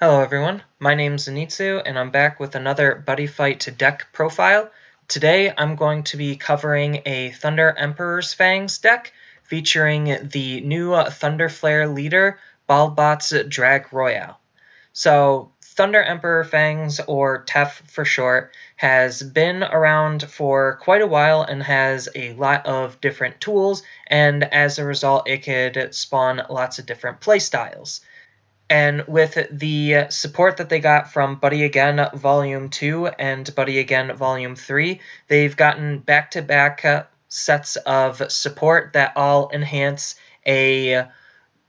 Hello everyone, my name's Zenitsu and I'm back with another Buddyfight deck profile. Today I'm going to be covering a Thunder Emperor's Fangs deck featuring the new Thunder Flare leader, Barlbatzz Dragoroyale. So Thunder Emperor Fangs, or TEF for short, has been around for quite a while and has a lot of different tools, and as a result it could spawn lots of different playstyles. And with the support that they got from Buddy Again Volume 2 and Buddy Again Volume 3, they've gotten back-to-back sets of support that all enhance a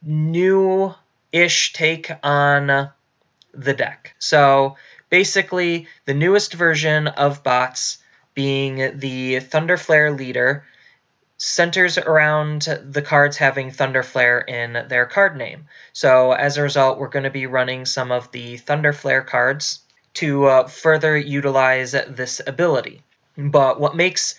new-ish take on the deck. So basically, the newest version of Batzz, being the Thunder Flare leader, centers around the cards having Thunder Flare in their card name. So as a result, we're going to be running some of the Thunder Flare cards to further utilize this ability. But what makes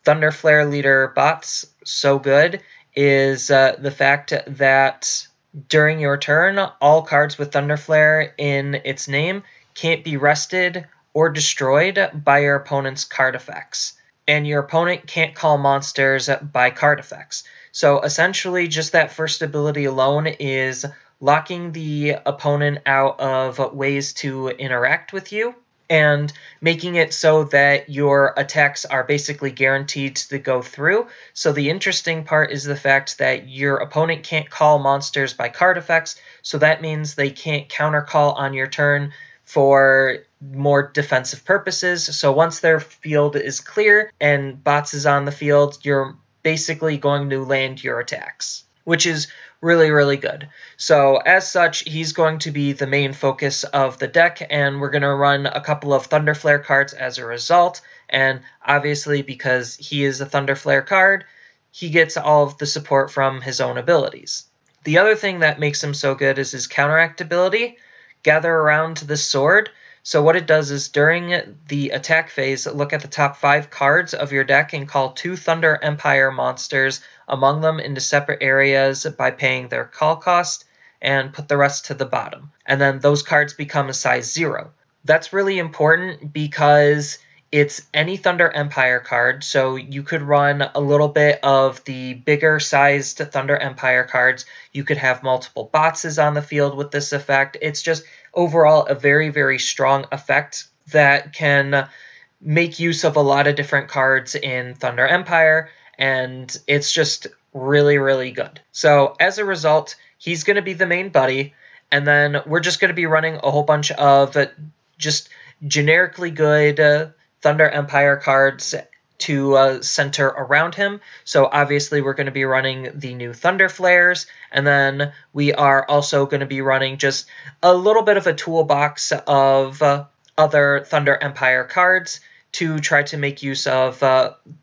Thunder Flare leader Batzz so good is the fact that during your turn, all cards with Thunder Flare in its name can't be rested or destroyed by your opponent's card effects. And your opponent can't call monsters by card effects. So essentially, just that first ability alone is locking the opponent out of ways to interact with you and making it so that your attacks are basically guaranteed to go through. So the interesting part is the fact that your opponent can't call monsters by card effects, so that means they can't countercall on your turn for more defensive purposes. So once their field is clear and Batzz is on the field, you're basically going to land your attacks, which is really, really good. So as such, he's going to be the main focus of the deck, and we're going to run a couple of Thunder Flare cards as a result. And obviously, because he is a Thunder Flare card, he gets all of the support from his own abilities. The other thing that makes him so good is his counteract ability, Gather Around the Sword. So what it does is during the attack phase, look at the top 5 cards of your deck and call 2 Thunder Empire monsters among them into separate areas by paying their call cost, and put the rest to the bottom. And then those cards become a size 0. That's really important because it's any Thunder Empire card, so you could run a little bit of the bigger sized Thunder Empire cards. You could have multiple Batzes on the field with this effect. It's just overall a very, very strong effect that can make use of a lot of different cards in Thunder Empire, and it's just really, really good. So as a result, he's going to be the main buddy, and then we're just going to be running a whole bunch of just generically good Thunder Empire cards to center around him. So obviously we're going to be running the new Thunder Flares, and then we are also going to be running just a little bit of a toolbox of other Thunder Empire cards to try to make use of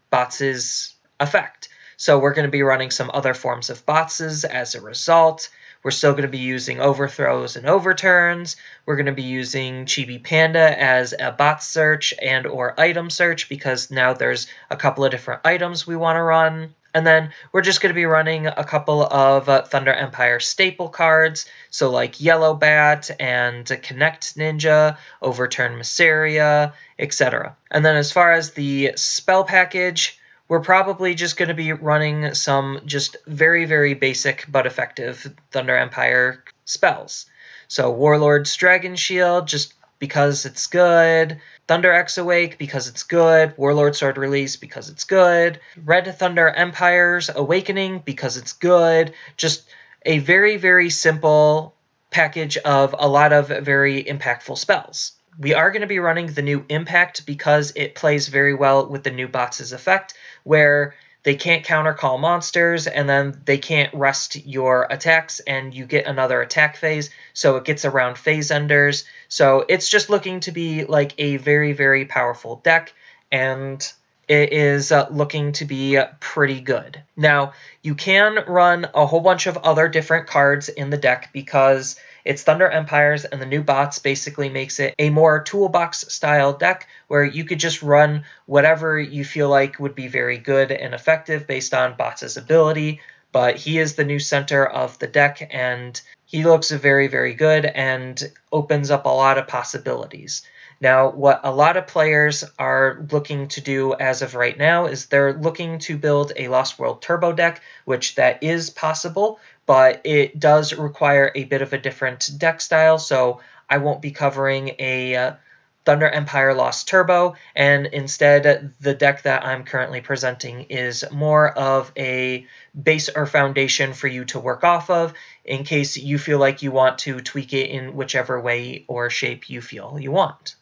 Batz's effect. So we're going to be running some other forms of Batz's as a result. We're still going to be using Overthrows and Overturns. We're going to be using Chibi Panda as a bot search and or item search because now there's a couple of different items we want to run. And then we're just going to be running a couple of Thunder Empire staple cards, so like Yellow Bat and Connect Ninja, Overturn Missaria, etc. And then as far as the spell package, we're probably just going to be running some just very, very basic but effective Thunder Empire spells. So Warlord's Dragon Shield, just because it's good. Thunder X-Awake, because it's good. Warlord Sword Release, because it's good. Red Thunder Empire's Awakening, because it's good. Just a very, very simple package of a lot of very impactful spells. We are going to be running the new Impact because it plays very well with the new Batz's effect, where they can't countercall monsters, and then they can't rest your attacks, and you get another attack phase, so it gets around phase enders. So it's just looking to be like a very, very powerful deck, and it is looking to be pretty good. Now, you can run a whole bunch of other different cards in the deck because it's Thunder Empires, and the new bots basically makes it a more toolbox-style deck where you could just run whatever you feel like would be very good and effective based on Batz's ability. But he is the new center of the deck, and he looks very, very good and opens up a lot of possibilities. Now, what a lot of players are looking to do as of right now is they're looking to build a Lost World Turbo deck, which that is possible, but it does require a bit of a different deck style, so I won't be covering a Thunder Empire Lost Turbo, and instead the deck that I'm currently presenting is more of a base or foundation for you to work off of in case you feel like you want to tweak it in whichever way or shape you feel you want.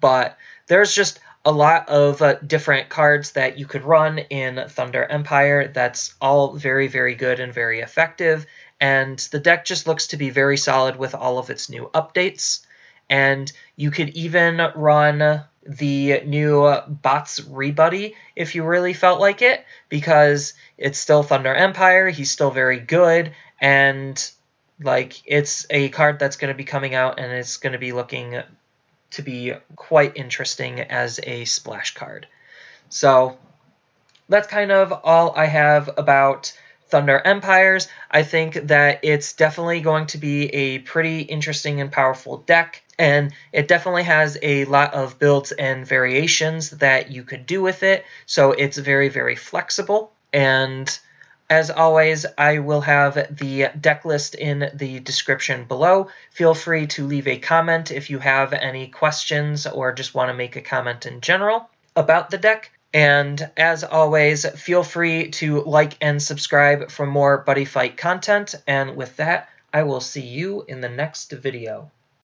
But there's just a lot of different cards that you could run in Thunder Empire that's all very, very good and very effective, and the deck just looks to be very solid with all of its new updates. And you could even run the new Batzz Rebuddy if you really felt like it, because it's still Thunder Empire, he's still very good, and like it's a card that's going to be coming out and it's going to be looking to be quite interesting as a splash card. So that's kind of all I have about Thunder Empires. I think that it's definitely going to be a pretty interesting and powerful deck, and it definitely has a lot of builds and variations that you could do with it, so it's very, very flexible. And as always, I will have the deck list in the description below. Feel free to leave a comment if you have any questions or just want to make a comment in general about the deck. And as always, feel free to like and subscribe for more Buddyfight content. And with that, I will see you in the next video.